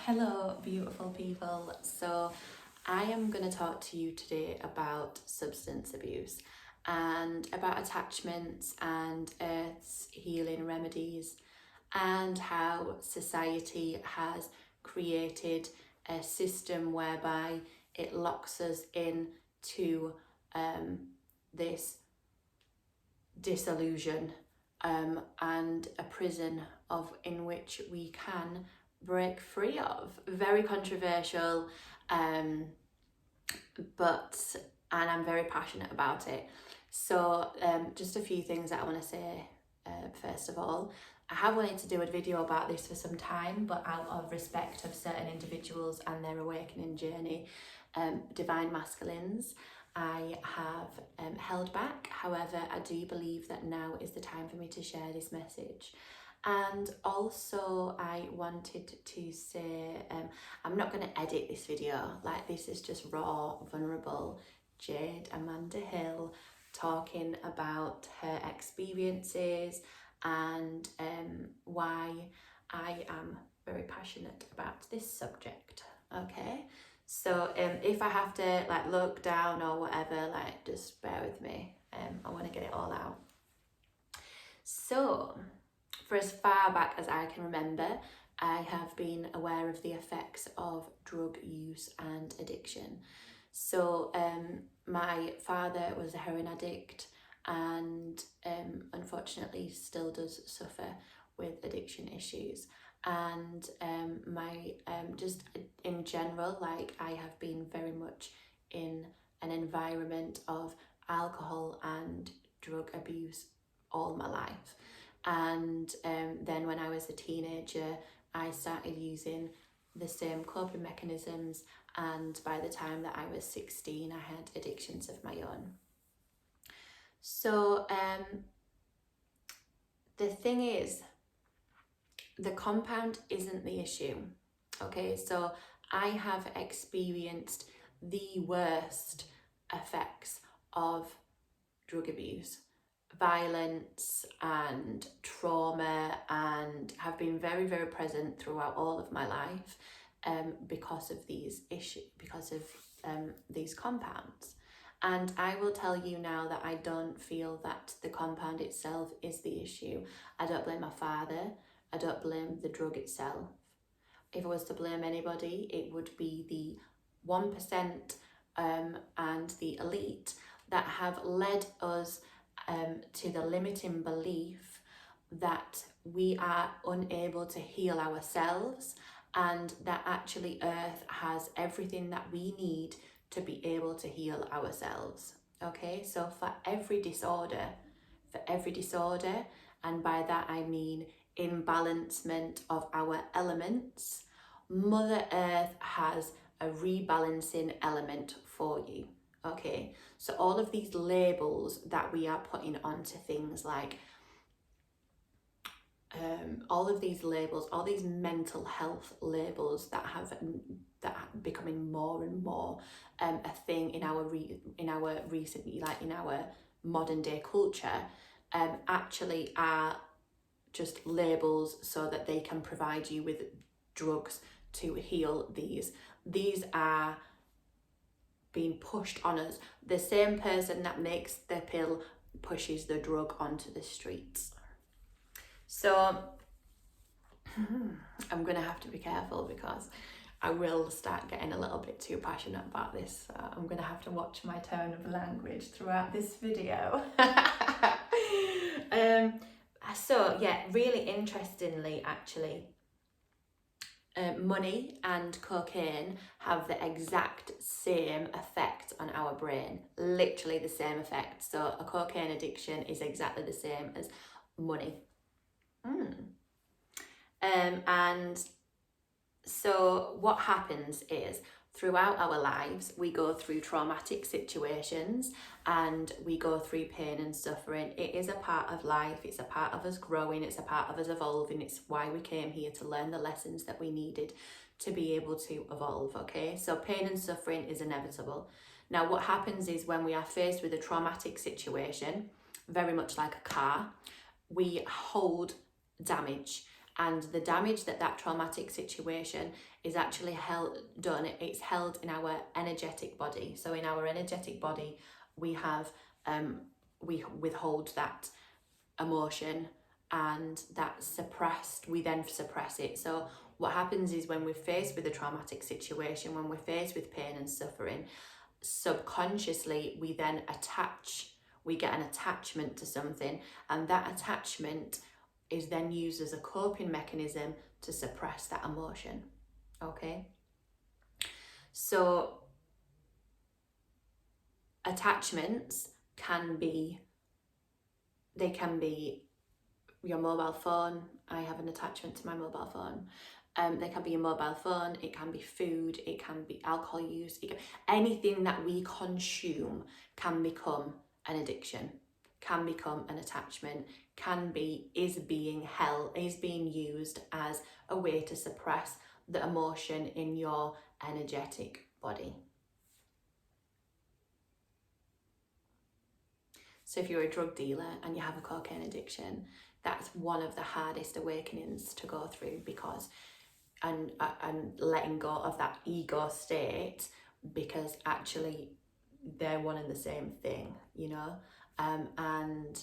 Hello, beautiful people. So, I am going to talk to you today about substance abuse and about attachments and Earth's healing remedies and how society has created a system whereby it locks us in to this disillusion and a prison in which we can break free of. Very controversial, but I'm very passionate about it. So just a few things that I want to say. First of all, I have wanted to do a video about this for some time, but out of respect of certain individuals and their awakening journey, divine masculines, I have held back. However, I do believe that now is the time for me to share this message. And also I wanted to say, I'm not going to edit this video, like this is just raw, vulnerable Jade Amanda Hill talking about her experiences and why I am very passionate about this subject, okay? So if I have to like look down or whatever, like just bear with me. I want to get it all out. So for as far back as I can remember, I have been aware of the effects of drug use and addiction. So my father was a heroin addict and unfortunately still does suffer with addiction issues. And my just in general, like I have been very much in an environment of alcohol and drug abuse all my life. And then when I was a teenager, I started using the same coping mechanisms, and by the time that I was 16, I had addictions of my own. So the thing is, the compound isn't the issue, okay? So I have experienced the worst effects of drug abuse, violence and trauma, and have been very, very present throughout all of my life because of these issues, because of these compounds. And I will tell you now that I don't feel that the compound itself is the issue. I don't blame my father. I don't blame the drug itself. If I was to blame anybody, it would be the 1% and the elite that have led us to the limiting belief that we are unable to heal ourselves, and that actually Earth has everything that we need to be able to heal ourselves. Okay, so for every disorder, and by that I mean imbalancement of our elements, Mother Earth has a rebalancing element for you. Okay, so all of these labels that we are putting onto things, like all of these labels, all these mental health labels that are becoming more and more a thing in our modern day culture, actually are just labels so that they can provide you with drugs to heal these. These are being pushed on us. The same person that makes the pill pushes the drug onto the streets. So I'm gonna have to be careful because I will start getting a little bit too passionate about this. So I'm gonna have to watch my tone of language throughout this video. So yeah, really interestingly, actually, money and cocaine have the exact same effect on our brain, literally the same effect. So a cocaine addiction is exactly the same as money. And so what happens is, throughout our lives, we go through traumatic situations and we go through pain and suffering. It is a part of life. It's a part of us growing. It's a part of us evolving. It's why we came here, to learn the lessons that we needed to be able to evolve, okay? So pain and suffering is inevitable. Now, what happens is, when we are faced with a traumatic situation, very much like a car, we hold damage And the damage that traumatic situation is actually it's held in our energetic body. So in our energetic body, we have we withhold that emotion, and we then suppress it. So what happens is, when we're faced with a traumatic situation, when we're faced with pain and suffering, subconsciously we then we get an attachment to something, and that attachment is then used as a coping mechanism to suppress that emotion. Okay, so attachments can be your mobile phone. I have an attachment to my mobile phone. They can be your mobile phone, it can be food, it can be alcohol use, anything that we consume can become an addiction, can become an attachment, is being used as a way to suppress the emotion in your energetic body. So if you're a drug dealer and you have a cocaine addiction, that's one of the hardest awakenings to go through, because and letting go of that ego state, because actually they're one and the same thing, and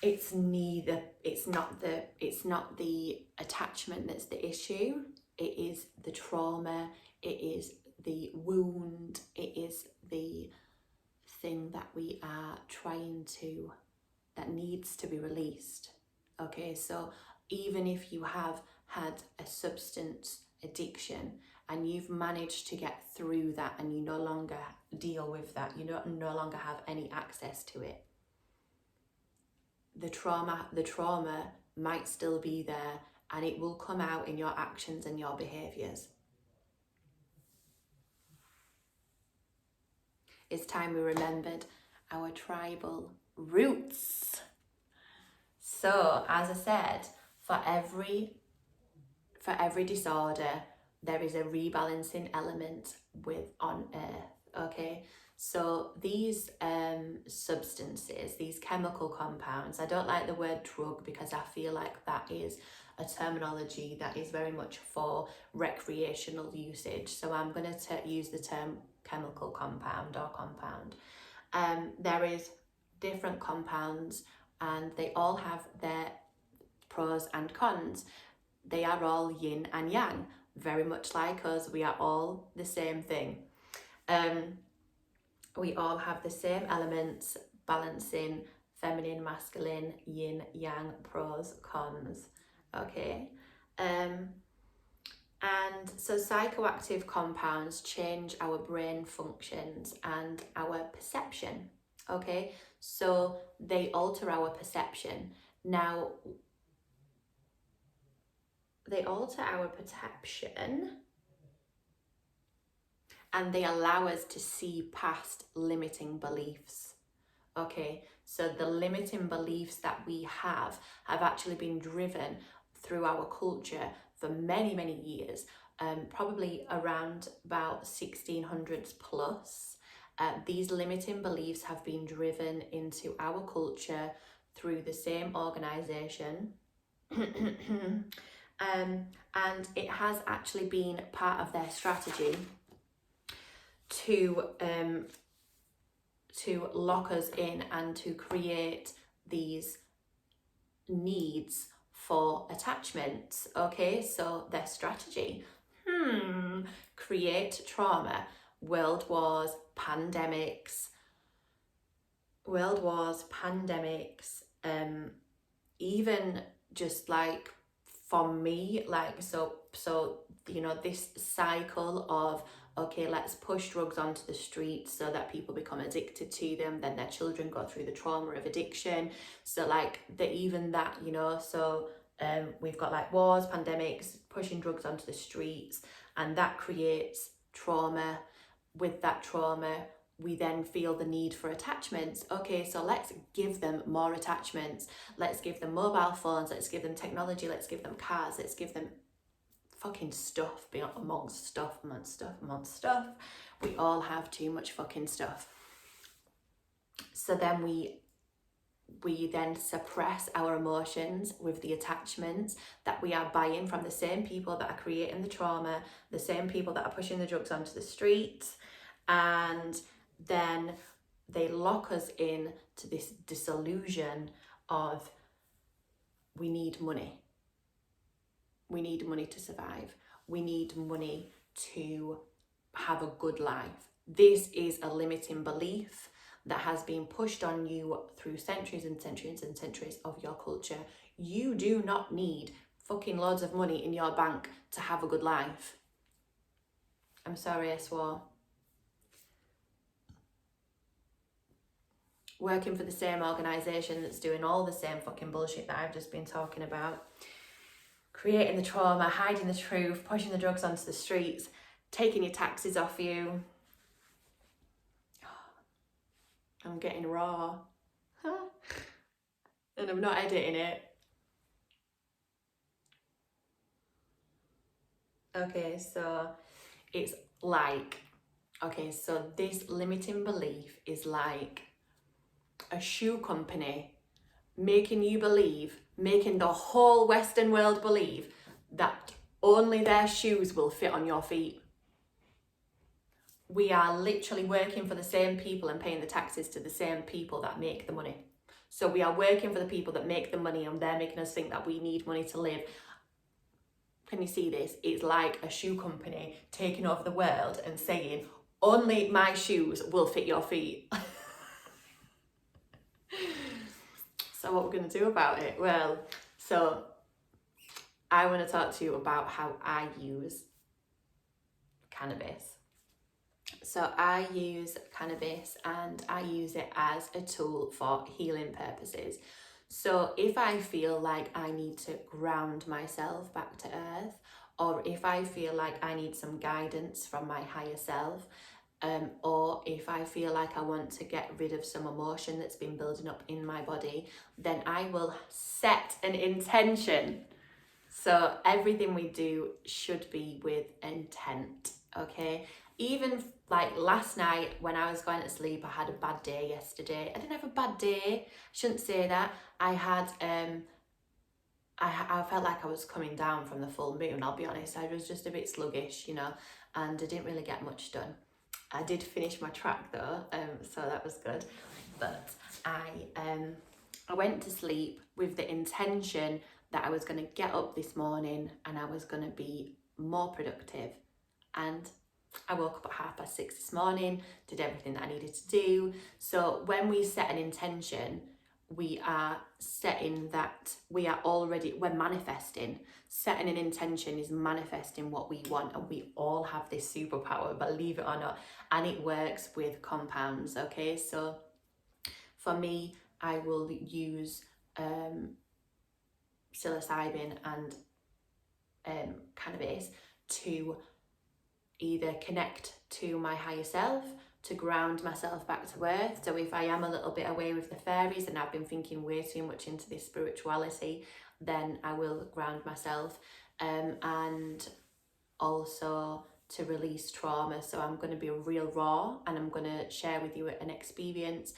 it's not the attachment that's the issue. It is the trauma, it is the wound, it is the thing that we are that needs to be released. Okay, so even if you have had a substance addiction and you've managed to get through that, and you no longer deal with that, you no longer have any access to it, the trauma might still be there, and it will come out in your actions and your behaviors. It's time we remembered our tribal roots. So, as I said, for every disorder, there is a rebalancing element on earth. Okay, so these substances, these chemical compounds, I don't like the word drug, because I feel like that is a terminology that is very much for recreational usage. So I'm going to use the term chemical compound or compound. There is different compounds, and they all have their pros and cons. They are all yin and yang, very much like us. We are all the same thing. We all have the same elements, balancing feminine, masculine, yin, yang, pros, cons. Okay. And so psychoactive compounds change our brain functions and our perception. Okay, so they alter our perception. Now, they alter our perception, and they allow us to see past limiting beliefs. Okay, so the limiting beliefs that we have actually been driven through our culture for many, many years, probably around about 1600s plus. These limiting beliefs have been driven into our culture through the same organisation. And it has actually been part of their strategy to lock us in and to create these needs for attachments. Okay, so their strategy, create trauma, world wars, pandemics, even just like for me, like so this cycle of, okay, let's push drugs onto the streets so that people become addicted to them, then their children go through the trauma of addiction. So like so we've got like wars, pandemics, pushing drugs onto the streets, and that creates trauma. With that trauma, we then feel the need for attachments. Okay, so let's give them more attachments. Let's give them mobile phones, let's give them technology, let's give them cars, let's give them fucking stuff, amongst stuff. We all have too much fucking stuff. So then we we then suppress our emotions with the attachments that we are buying from the same people that are creating the trauma, the same people that are pushing the drugs onto the streets, and then they lock us in to this disillusion of we need money. We need money to survive. We need money to have a good life. This is a limiting belief that has been pushed on you through centuries and centuries and centuries of your culture. You do not need fucking loads of money in your bank to have a good life. I'm sorry I swore. Working for the same organisation that's doing all the same fucking bullshit that I've just been talking about. Creating the trauma, hiding the truth, pushing the drugs onto the streets, taking your taxes off you. I'm getting raw. And I'm not editing it. Okay, so it's like, so this limiting belief is like a shoe company making you believe, making the whole Western world believe that only their shoes will fit on your feet. We are literally working for the same people and paying the taxes to the same people that make the money. So we are working for the people that make the money, and they're making us think that we need money to live. Can you see this? It's like a shoe company taking over the world and saying, only my shoes will fit your feet. So what we're going to do about it? Well, so I want to talk to you about how I use cannabis. So I use cannabis and I use it as a tool for healing purposes. So if I feel like I need to ground myself back to earth, or if I feel like I need some guidance from my higher self, or if I feel like I want to get rid of some emotion that's been building up in my body, then I will set an intention. So everything we do should be with intent, okay? Even like last night when I was going to sleep, I had a bad day yesterday. I didn't have a bad day, I shouldn't say that. I had, I felt like I was coming down from the full moon, I'll be honest. I was just a bit sluggish, and I didn't really get much done. I did finish my track though, so that was good. But I went to sleep with the intention that I was going to get up this morning and I was going to be more productive. And I woke up at 6:30 this morning, did everything that I needed to do. So when we set an intention, we are setting that we're manifesting. Setting an intention is manifesting what we want, and we all have this superpower, believe it or not, and it works with compounds, okay? So for me, I will use psilocybin and cannabis to either connect to my higher self, to ground myself back to earth. So if I am a little bit away with the fairies and I've been thinking way too much into this spirituality, then I will ground myself, and also to release trauma. So I'm going to be real raw and I'm going to share with you an experience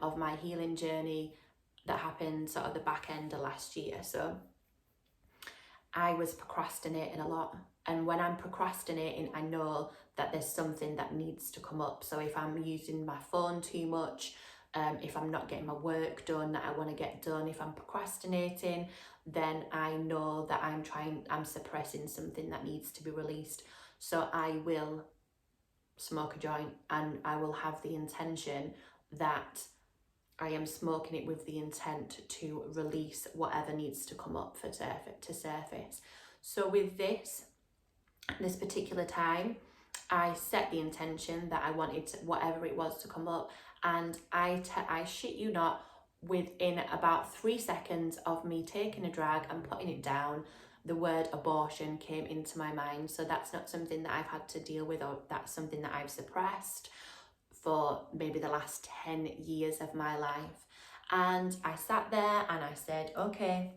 of my healing journey that happened sort of the back end of last year. So I was procrastinating a lot, and when I'm procrastinating, I know that there's something that needs to come up. So if I'm using my phone too much, if I'm not getting my work done that I want to get done, if I'm procrastinating, then I know that I'm suppressing something that needs to be released. So I will smoke a joint and I will have the intention that I am smoking it with the intent to release whatever needs to come up to surface. So with this particular time, I set the intention that I wanted whatever it was to come up, and I shit you not, within about 3 seconds of me taking a drag and putting it down, the word abortion came into my mind. So that's not something that I've had to deal with, or that's something that I've suppressed for maybe the last 10 years of my life. And I sat there and I said, okay,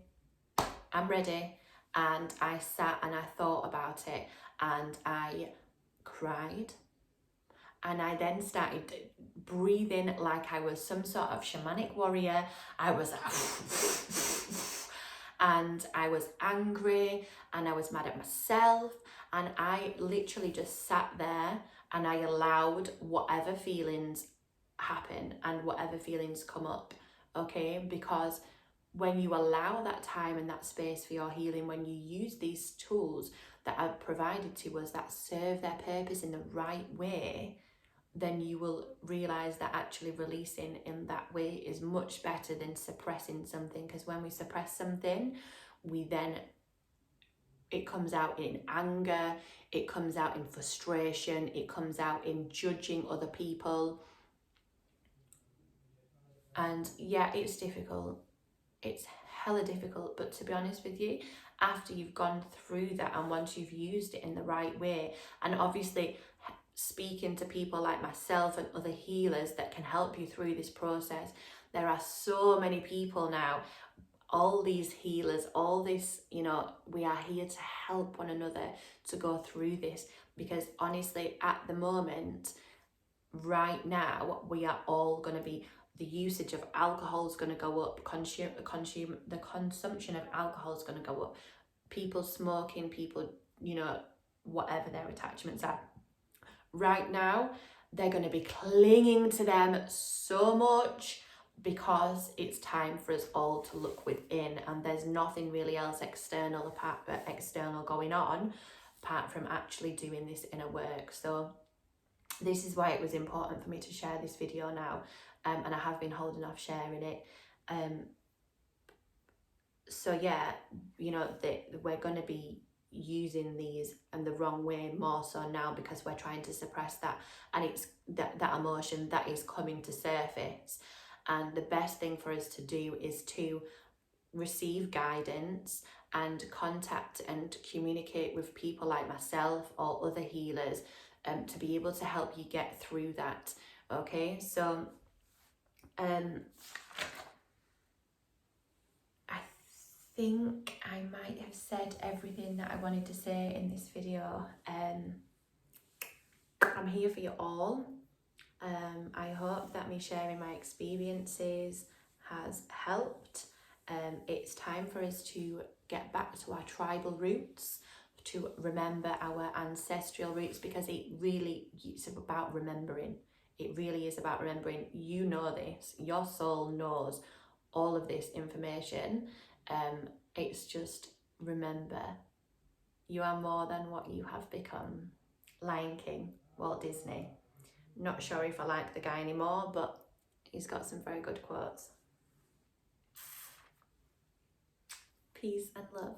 I'm ready. And I sat and I thought about it and I cried. And I then started breathing like I was some sort of shamanic warrior. I was and I was angry and I was mad at myself, and I literally just sat there and I allowed whatever feelings happen and whatever feelings come up, okay? Because when you allow that time and that space for your healing, when you use these tools that are provided to us that serve their purpose in the right way, then you will realize that actually releasing in that way is much better than suppressing something. Because when we suppress something, it comes out in anger, it comes out in frustration, it comes out in judging other people. And yeah, it's difficult. It's hella difficult, but to be honest with you, after you've gone through that and once you've used it in the right way, and obviously speaking to people like myself and other healers that can help you through this process, there are so many people now, all these healers, all this, you know, we are here to help one another to go through this, because honestly, at the moment, right now, we are all going to be, the usage of alcohol is going to go up, the consumption of alcohol is going to go up, people smoking, people, you know, whatever their attachments are. Right now, they're going to be clinging to them so much because it's time for us all to look within, and there's nothing really else external going on apart from actually doing this inner work. So this is why it was important for me to share this video now, and I have been holding off sharing it. So yeah, you know, we're going to be using these in the wrong way more so now, because we're trying to suppress that, and it's that emotion that is coming to surface. And the best thing for us to do is to receive guidance and contact and communicate with people like myself or other healers, to be able to help you get through that. Okay, so I think I might have said everything that I wanted to say in this video. I'm here for you all. I hope that me sharing my experiences has helped. It's time for us to get back to our tribal roots, to remember our ancestral roots, because it's about remembering. It really is about remembering. You know this, your soul knows all of this information. It's just remember, you are more than what you have become. Lion King, Walt Disney. Not sure if I like the guy anymore, but he's got some very good quotes. Peace and love.